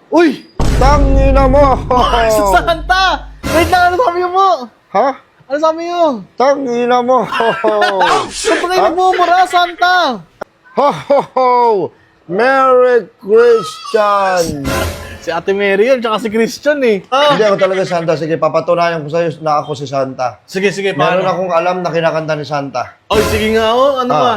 Uy! Tangina mo! Sa Santa! Wait lang, ano sabi mo? Ha? Ano sabi mo? Tangina mo! Ba't kayo nagmumura, Santa? Ho ho ho! Merry Christian! Si Ate Mary yun, tsaka si Christian eh. Hindi ako talaga Santa. Sige, papatunayan ko sa'yo na ako si Santa. Sige, Meron paano? akong alam na kinakanta ni Santa. Oy, sige nga oh, ano ba?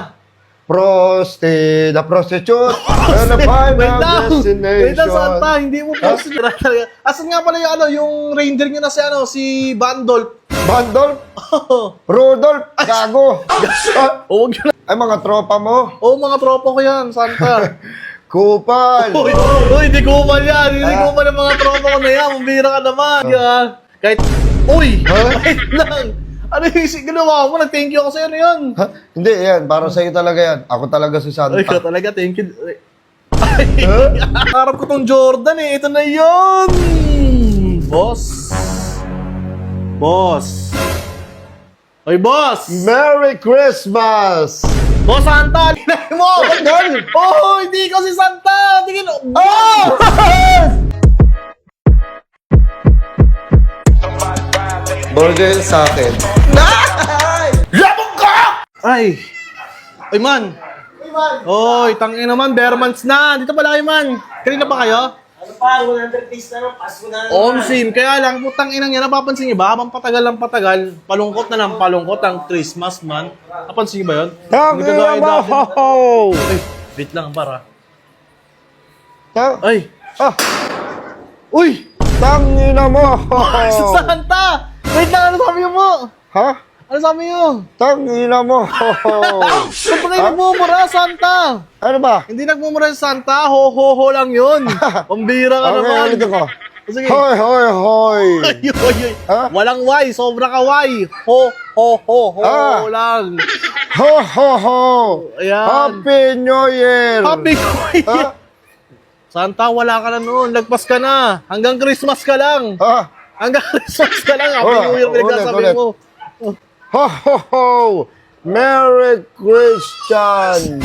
Prosti, the prostitute, and the final Wait lang, destination. Santa, hindi mo po talaga. Asan nga pala yung yung reindeer nyo na si Bandolf? Bandol, Rudolph, gago. O, wag yun. Ay, mga tropa mo. Oo, mga tropa ko yan, Santa. Kupal. Uy, di ko man yan. Hindi ko man ang mga tropa ko na yan. Mambira ka naman. Yan. Kahit, uy, wait lang. Ano yung ginawa mo? Nag-thank you ako sa'yo na yun. Ha? Hindi, yan. Para sa'yo talaga yan. Ako talaga si Santa. Ay, ka talaga, thank you. Ay, harap ko tong Jordan eh. Ito na yun. Boss. Boss. Oy, boss. Merry Christmas! Boss Santa, linay mo. Tagal! Oh, hindi ko si Santa. Tingin. Oh! Burger sa akin. Labog ka! Ay. Ay, man. Oy, tangin naman, bare months na. Dito pala kayo, man. Kanina pa kayo? Ano pa, 100 days na lang, Pasko na lang. On scene. Kaya lang, putang inang yan, napapansin niyo ba? Habang patagal ng patagal, palungkot na ng palungkot ang Christmas, man. Napansin niyo ba yun? Hindi kagaya dati. Ay, wait lang, para. Ay. Ah, Uy! tangina mo! Sa Santa! Wait lang, ano sabi mo? Ha? Ano sabi mo? Tangina mo! Ba't ba kayo nagmumura, Santa? Ano ba? Hindi nagmumura sa Santa, ho-ho-ho lang yun. Pambira ka Okay, naman. ulit ako. Sige. Hoy, hoy, hoy! Ay, ay, ay. Ha? Walang Y, sobra ka Y. Ho-ho-ho Ah. lang. Ho, ho, ho! Ayan. Happy New Year! Happy New Year. Ha? Santa, wala ka na noon. Lagpas ka na. Hanggang Christmas ka lang. Ha? Hanggang Christmas ka lang. Happy Oh, New Year, pinagsasabi ulit. mo. Ho, ho, ho! Merry Christian!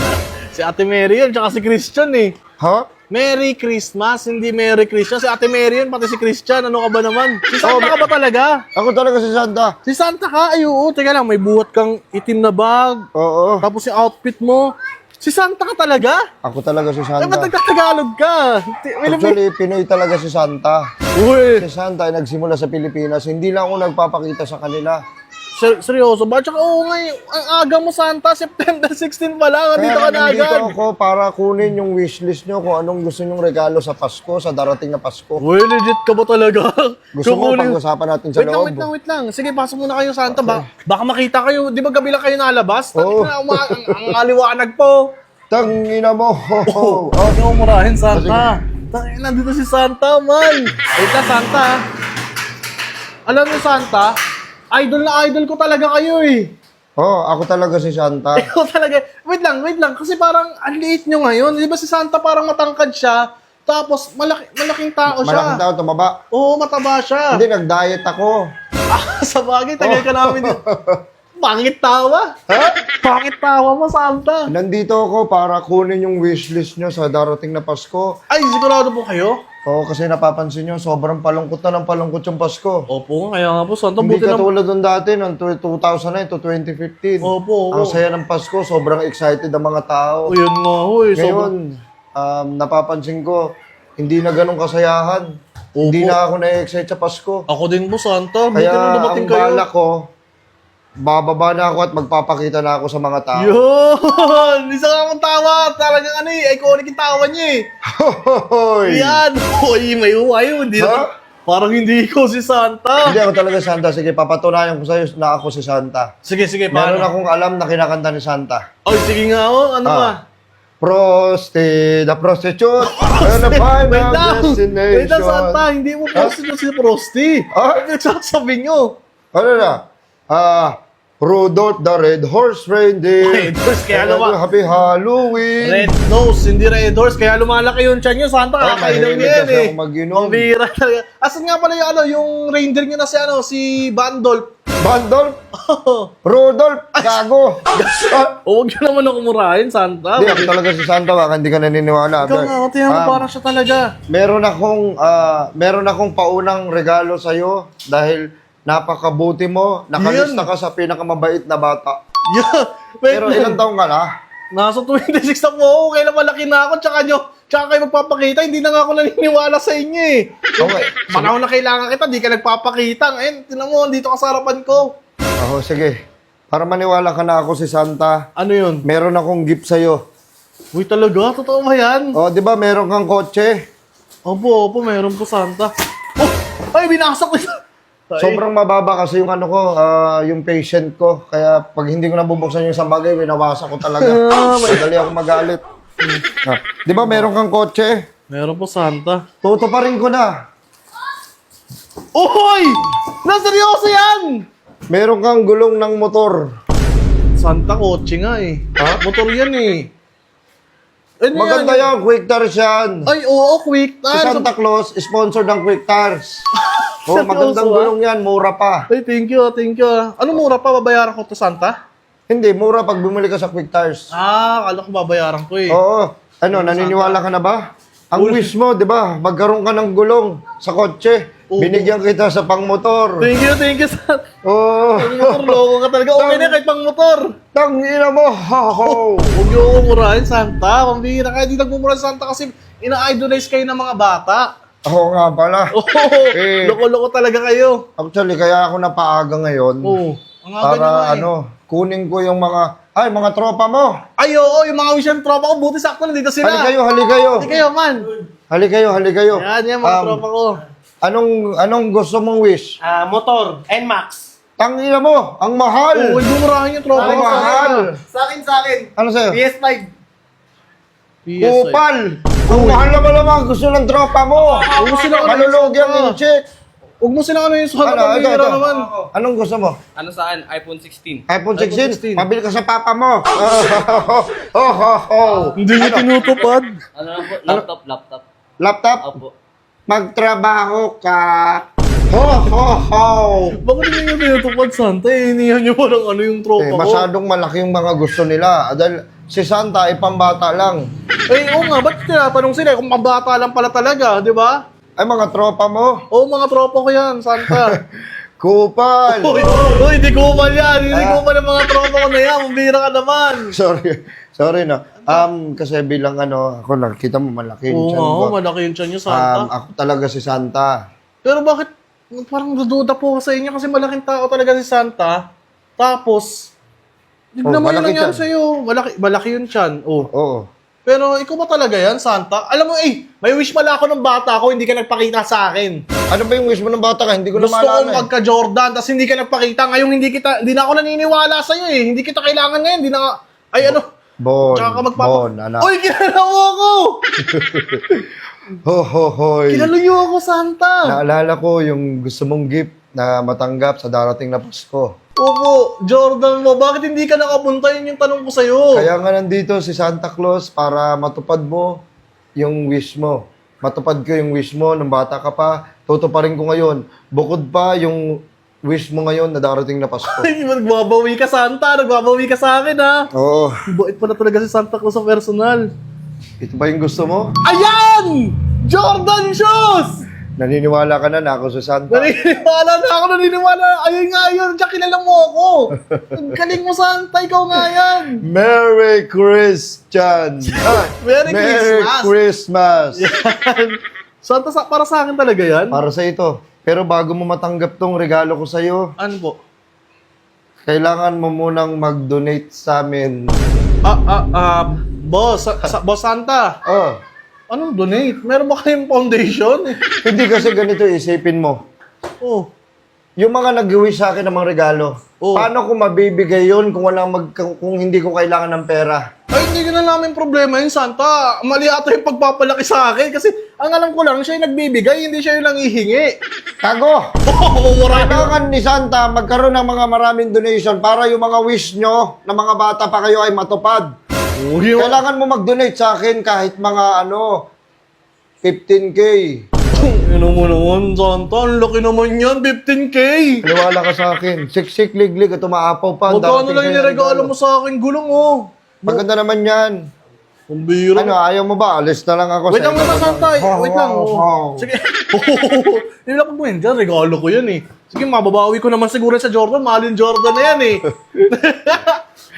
Si Ate Mary yun, tsaka si Christian eh. Ha? Merry Christmas, hindi Merry Christian. Si Ate Mary yun, pati si Christian. Ano ka ba naman? Si Santa ka ba talaga? Ako talaga si Santa. Si Santa ka? Ay, oo. Teka lang, may buhat kang itim na bag. Oo. Tapos yung outfit mo. Si Santa ka talaga? Ako talaga si Ay, ba't Santa. nagtatagalog ka? Actually, Pinoy talaga si Santa. Uy! Si Santa ay nagsimula sa Pilipinas. Hindi lang ako nagpapakita sa kanila. Seryoso ba? Tsaka oo nga, ang aga mo Santa, September 16 pa lang, andito ka na nandito agad. ako para kunin yung wishlist nyo kung anong gusto nyong regalo sa Pasko, sa darating na Pasko. Uy, legit ka ba talaga? Gusto mo Kukunin- pag-usapan natin sa loob? Wait lang. Sige, pasok muna kayo Santa. Baka makita kayo, di ba gabi lang kayo nalabas? Oo. Ang aliwanag po. Tangina mo! Oh, huwag niyo murahin Santa. Nandito si Santa, man. Wait lang, Santa. Alam niyo, Santa, idol na idol ko talaga kayo eh. Oh, ako talaga si Santa. Ikaw talaga. Wait lang. Kasi parang ang liit nyo ngayon. Di ba si Santa parang matangkad siya, tapos malaking tao siya. Malaking tao, tumaba. Oo, mataba siya. Hindi, nag-diet ako. Sa bagay, tagal ka namin din. Pangit tawa. Pangit tawa mo, Santa. Nandito ako para kunin yung wishlist nyo sa darating na Pasko. Ay, sigurado po kayo? Oo, kasi napapansin nyo, sobrang palungkot na ng palungkot yung Pasko. Opo, kaya nga po, Santa. Hindi Buti na. katulad nung dati, noong 2009 to 2015. Opo. Ang saya ng Pasko, sobrang excited ang mga tao. O, yun nga, huy. Ngayon, napapansin ko, hindi na ganun kasayahan. Opo. Hindi na ako na-excite sa Pasko. Ako din po, Santa. Buti Kaya na ang dumating kayo. balak ko, bababa na ako at magpapakita na ako sa mga tao. Yun! Isa ka mong tawa. Talagang iconic yung tawa niya eh. Hoy! Yan! Uy, may uwayo. Hindi Ha? na, parang hindi ko si Santa. Hindi ako talaga Santa. Sige, papatunayan ko sa'yo na ako si Santa. Sige, Meron paano? akong alam na kinakanta ni Santa. Oy, sige nga, oh. Ano ba? Prosti, the prostitute, and the Wait final lang! destination. Wait lang, Santa. Hindi mo prosti si Prosti. Ah? Ano nagsasabi nyo? Ano na? Rudolph the Red Horse Reindeer. Red horse, kaya naman. Happy Halloween. Red nose, hindi red horse. Kaya lumalaki yung tiyan nyo, Santa. Ah, Kakainom mahilig niya yan kasi eh. ako mag-inom. Pambira talaga. Asan nga pala yung reindeer nyo na si Bandolf? Bandolf? Rudolph? Gago? O, huwag nyo naman ako murahin, Santa. Hindi, ako talaga si Santa, baka hindi ka naniniwala. Ikaw nga, katiyan mo, parang siya talaga. Meron akong paunang regalo sa'yo dahil napakabuti mo. Nakalista ka sa pinakamabait na bata. Yeah, wait Pero lang. ilang taong ka na? Nasa 26 na po ako, kailan malaki na ako, tsaka kayo magpapakita, hindi na nga ako naniniwala sa inyo eh. Okay. Panahon na kailangan kita, di ka nagpapakita. Ngayon, tinan mo, dito ka sa harapan ko. Ako, sige. Para maniwala ka na ako si Santa, Ano yun? meron akong gift sa'yo. Uy, talaga? Totoo ba yan? O, di ba meron kang kotse? Opo, meron po, Santa. Oh! Ay, binasak ko. Ay, Sobrang mababa kasi yung ano ko, yung patient ko. Kaya pag hindi ko nabubuksan yung isang bagay, winawasak ko talaga. Madali ako magalit. Di ba meron kang kotse? Meron po, Santa. Toto pa rin ko na. Ohoy! Naseryoso yan! Meron kang gulong ng motor. Santa, kotse nga eh. Ha? Motor yan eh. Ano Maganda yan, Quick Tires yan. Ay, oo, quick. Si Santa Claus, sponsor ng Quick Tires. Oh, magandang gulong yan, mura pa. Ay, thank you, thank you. Ano mura pa, babayaran ko to, Santa? Hindi, mura pag bumili ka sa Quick Tires. Kala ko babayaran ko eh. Oo. Ano, naniniwala ka na ba? Ang wish mo, di ba, magkaroon ka ng gulong sa kotse. Oo. Binigyan kita sa pangmotor. Thank you, Santa. Oo. Motor, loko ka talaga. Okay na kahit pang motor. Tangina mo, ho-ho. Huwag niyo ako murahin, Santa. Pambihira kayo, di nagmumura si Santa kasi ina-idolize kayo ng mga bata. Oo nga pala. Oo, Eh. loko-loko talaga kayo. Actually, kaya ako napaaga ngayon. Oo. Ang aga nyo nga eh. Kunin ko yung mga tropa mo. Ay, oo, yung mga wish and tropa ko, buti sakto nandito sila. Hali kayo. Hindi kayo, man. Hali kayo. Yan, mga tropa ko. Anong gusto mong wish? Motor, NMAX. Tangina mo, ang mahal. Oo, bumurahin yung tropa Ang ko. mahal. Sa akin. Ano sa'yo? PS5. Kupal. Ang mahal naman gusto ng tropa mo. Huwag mo sila Malulugi ang check. Huwag mo sila ano yung Santa, Ano, pambihira ito. naman. Anong gusto mo? Ano saan? iPhone 16. iPhone iPhone 16? 16. Pabili ka sa papa mo. Oh. Hindi niyo tinutupad. Ano lang po? Laptop. Laptop? Opo. Magtrabaho ka. Bakit hindi niyo tinutupad, Santa? Inihan niyo parang ano yung tropa ko. Masyadong malaki yung mga gusto nila. Dahil si Santa ay pambata lang. Oo nga, ba't tinatanong sila kung pambata lang pala talaga, di ba? Ay, mga tropa mo. Oo, mga tropa ko yan, Santa. Kupal. Uy, di ko man yan. Hindi ko man ang mga tropa ko na yan. Mambira ka naman. Sorry na. Kasi bilang ako nakita mo malaki yung Oo, tiyan ko. malaki yung tiyan niyo, Santa. Ako talaga si Santa. Pero bakit parang dududa po ako sa inyo kasi malaking tao talaga si Santa. Tapos, Oh, naman malaki nangyari tiyan. sa'yo. Malaki yung tiyan. Oh. Oo. Pero ikaw ba talaga yan, Santa? Alam mo, may wish pala ako ng bata ako, hindi ka nagpakita sa akin. Ano ba yung wish mo ng bata ka? Hindi ko na Gusto maalala. kong magka-Jordan, tapos hindi ka nagpakita. Ngayon, hindi na ako naniniwala sa'yo eh. Hindi kita kailangan ngayon. Hindi na nga, Bon, tsaka ka Bon, anak. Uy, kilala mo ako! Hoy. Kilala niyo ako, Santa! Naalala ko yung gusto mong gift na matanggap sa darating na Pasko. Opo, Jordan mo, bakit hindi ka nakapunta? Yun yung tanong ko sa'yo. Kaya nga nandito si Santa Claus para matupad mo yung wish mo. Matupad ko yung wish mo nung bata ka pa. Tutuparin ko ngayon. Bukod pa yung wish mo ngayon na darating na Pasko. Ay, nagbabawi ka, Santa. Nagbabawi ka sa akin, ha? Oo. Bait pala talaga si Santa Claus sa personal. Ito ba yung gusto mo? Ayan! Jordan shoes! Naniniwala ka na ako si Santa. Naniniwala. Ayun nga yun. Diyan kilala mo ako. Ang galing mo, Santa. Ikaw nga yan. Merry Christian! Merry Christmas. Christmas! Santa, para sa akin talaga yan? Para sa ito. Pero bago mo matanggap tong regalo ko sa'yo, Ano po? kailangan mo munang mag-donate sa amin. Boss, Boss Santa. Oh, Anong donate? Meron ba kayong foundation? hindi kasi ganito isipin mo. Oh. Yung mga nag-wish sa akin ng mga regalo, Oh. paano ko mabibigay yun kung kung hindi ko kailangan ng pera? Ay, hindi ko na namin problema yun, Santa. Mali ata yung pagpapalaki sa akin. Kasi ang alam ko lang, siya yung nagbibigay, hindi siya yung nangihingi. Kago! Mamumurahin. Kailangan ni Santa magkaroon ng mga maraming donation para yung mga wish nyo na mga bata pa kayo ay matupad. Uy, Kailangan mo mag-donate sa akin kahit mga 15K. Ano mo naman, Santa? Ang laki naman yan, 15K! Paniwala ka sa akin. Siksik, liglig, at umaapaw pa. Ang Magkano darating lang sa'yo yung na regalo mo sa akin? Gulong, oh. Maganda naman yan. Ang biro. Ano, ayaw mo ba? Alis na lang ako Wait sa lang muna, Santa. Wait lang. Ho, ho, oh. ho. Sige. Hindi lang po yan dyan. Regalo ko yan eh. Sige, mababawi ko naman siguro sa Jordan. Mahal yung Jordan na yan eh.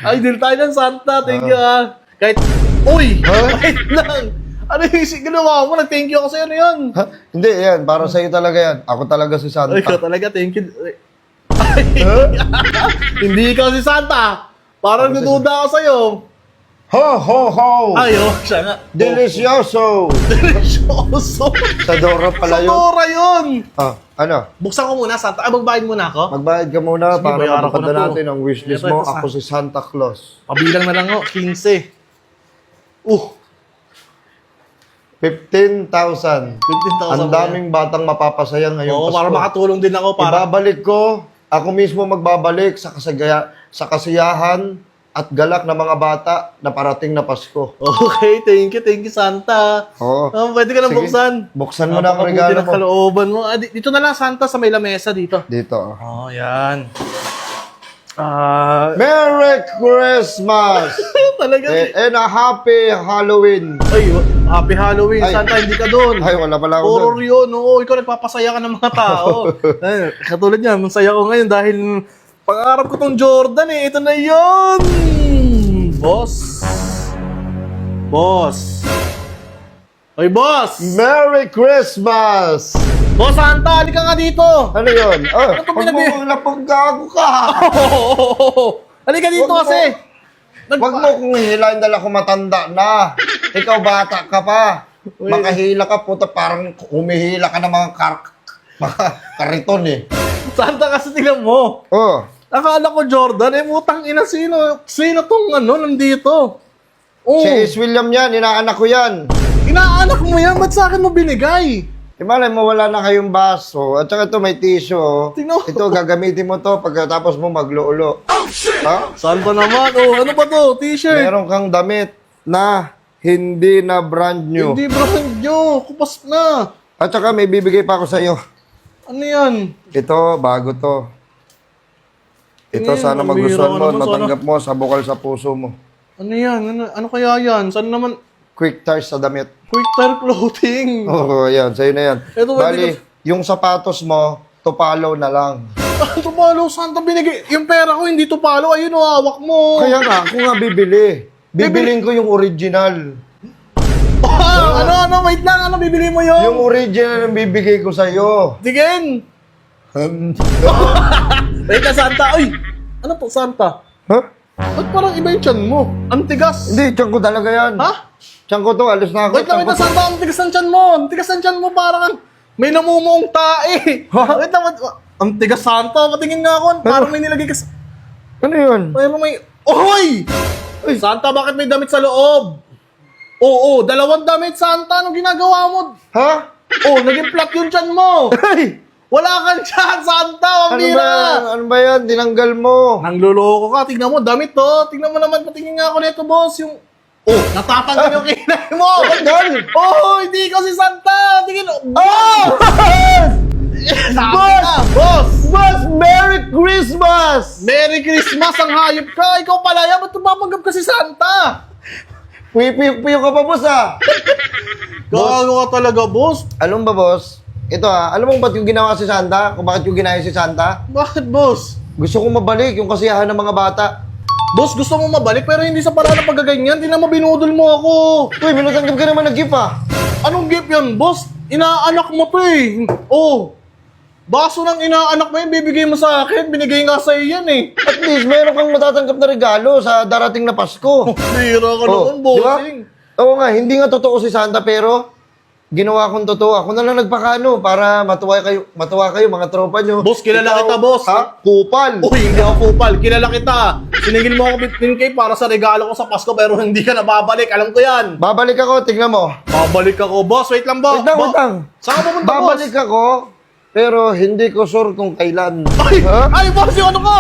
Ay, deal tayo ng Santa. Thank you ah. Kahit, uy! Huh? Wait lang. Ano yung ginawa mo? Nag-thank you ako sa'yo. Ano yun? Ha? Hindi, yan. Para sa'yo talaga yan. Ako talaga si Santa. Ay, ikaw talaga. Thank you. Ay, hindi ikaw si Santa. Parang naduda ako sa'yo. Ho, ho, ho! Ay, oh, siya nga. Delicioso! Delicioso. Sa Dora pala Sa yun. Dora yun. Ah, ano? Buksan ko muna, Santa. Ah, magbayad muna ako. Magbayad ka muna Sige, para bayaran ko matupad na na to. natin ang wishlist Ito, mo. ito, Ako si Santa Claus. Pabilang na lang ako, 15. 15,000. 15,000. Ang daming batang mapapasaya ngayong Oo, Pasko. para makatulong din ako. Para Ibabalik ko. Ako mismo magbabalik sa kasiyahan at galak ng mga bata na parating na Pasko. Okay, thank you, Santa. Oo. Pwede ka lang Sige, buksan. buksan mo na ang Napakabuti regalo ng mo. kalooban mo. Ah, dito na lang, Santa, sa may lamesa dito. Dito. Oh, yan. Merry Christmas! Talaga. And a Happy Halloween! Ay, happy Halloween, Ay. Santa, hindi ka doon. Ay, wala pala ako Horror doon. yun, oo. Ikaw nagpapasaya ka ng mga tao. Ay, katulad niya, masaya ko ngayon dahil pangarap ko tong Jordan eh. Ito na yun! Boss. Boss. Oy, boss! Merry Christmas! Boss Santa, halika nga dito! Ano yun? Oh, Ano to huwag mo napaggago ka! Halika dito Wag mo- kasi! Huwag mo kung hilahin dala ko matanda na. Ikaw bata ka pa. Makahila ka, puta, parang humihila ka ng mga kariton eh. Santa kasi tingnan mo. Oh, Akala ko Jordan, eh mutang ina sino tong nandito? Oh, si Ace William yan, inaanak ko yan. inaanak mo yan, ba't sa akin mo binigay? Malay mo, wala na kayong baso. At saka ito, may tissue. Oh. Tingnan mo. Ito, gagamitin mo to pagkatapos mo magluulo. Ha? Saan ba naman? Oh, ano ba to? T-shirt? Meron kang damit na hindi na brand new. Hindi brand new, kupas na. At saka may bibigay pa ako sa iyo. Ano yan? Ito, bago to. Ito, Ano yan? sana Ang magustuhan bira mo ka at naman, matanggap mo sa bukal sa puso mo. Ano yan? Ano kaya yan? Saan naman? Quick tires sa damit. Quick tire clothing. Oo, yan. Sa'yo na yan. Ito, Bali, hindi yung sapatos mo, tupalo na lang. Ano to palo? Santa binigay? Yung pera ko hindi to palo. Ayun o, hawak mo. Kaya nga, ako nga bibili. Bibiling ko yung original. Ano? Wait lang. Ano bibili mo yun? Yung original ang bibigay ko sa'yo. Tigin. Wait na, Santa. Uy! Ano to, Santa? Ha? Ba't parang iba yung tiyan mo? Ang tigas. Hindi, tiyan ko talaga yan. Ha? Tiyan ko to, alis na ako. Wait lang, Tiyan ko to. Santa. Ang tigas ng tiyan mo. Ang tigas ng tiyan mo. Parang may namumuong tae. Ha? Wait lang. Ang tigas, Santa. Patingin nga ako. Parang may nilagay ka sa... Ano yun? Parang may... Oy! Uy, Santa, bakit may damit sa loob? Oo, dalawang damit, Santa. Anong ginagawa mo? Ha? Oh, naging flat yung tiyan mo. Hey! Wala kang tiyan, Santa. Ang Ano bira. ba? Ano ba yan? Dinanggal mo. Nangloloko ka. Tingnan mo, damit to. Tingnan mo naman, patingin nga ako nito, boss. Yung... Oh, natatanggal yung kinay mo. Tanggal? Oh, hindi ko si Santa. Tingin. Oh! Sabi na, boss. Boss, Merry Christmas! Merry Christmas, ang hayop ka. Ikaw pala yan. Ba't tumapanggap ka si Santa? Puyo ka pa, boss, ah. Gago ka talaga, boss. Alam ba, boss? Ito, alam mo ba't yung ginawa si Santa? Kung bakit yung ginaya si Santa? Bakit, boss? Gusto kong mabalik yung kasiyahan ng mga bata. Boss, gusto mo mabalik pero hindi sa paraan ng paggaganyan. Di na binudol mo ako. Uy, minatanggap ka naman ng gift, ah. Anong gift yan, boss? Inaanak mo to eh. Oh, baso ng inaanak mo yun, bibigay mo sa akin. Binigay nga sa'yo yan eh. At least, meron kang matatanggap na regalo sa darating na Pasko. Bira ka naman, di ba? bossing. Oo nga, hindi nga totoo si Santa, pero ginawa kong totoo. Ako na lang nagpakano para matuwa kayo mga tropa nyo. Boss, kilala Ikaw, kita, boss. Ha? Kupal. Uy, hindi ako kupal. Kilala kita. Siningil mo ako 15K para sa regalo ko sa Pasko pero hindi ka na babalik. Alam ko yan. Babalik ako, tingnan mo. Babalik ako. Boss, wait lang ba? Wait lang. Saan ka pupunta, Babalik ako, pero hindi ko sure kung kailan. boss? Ay, Ha? ay, boss, yung ano ko?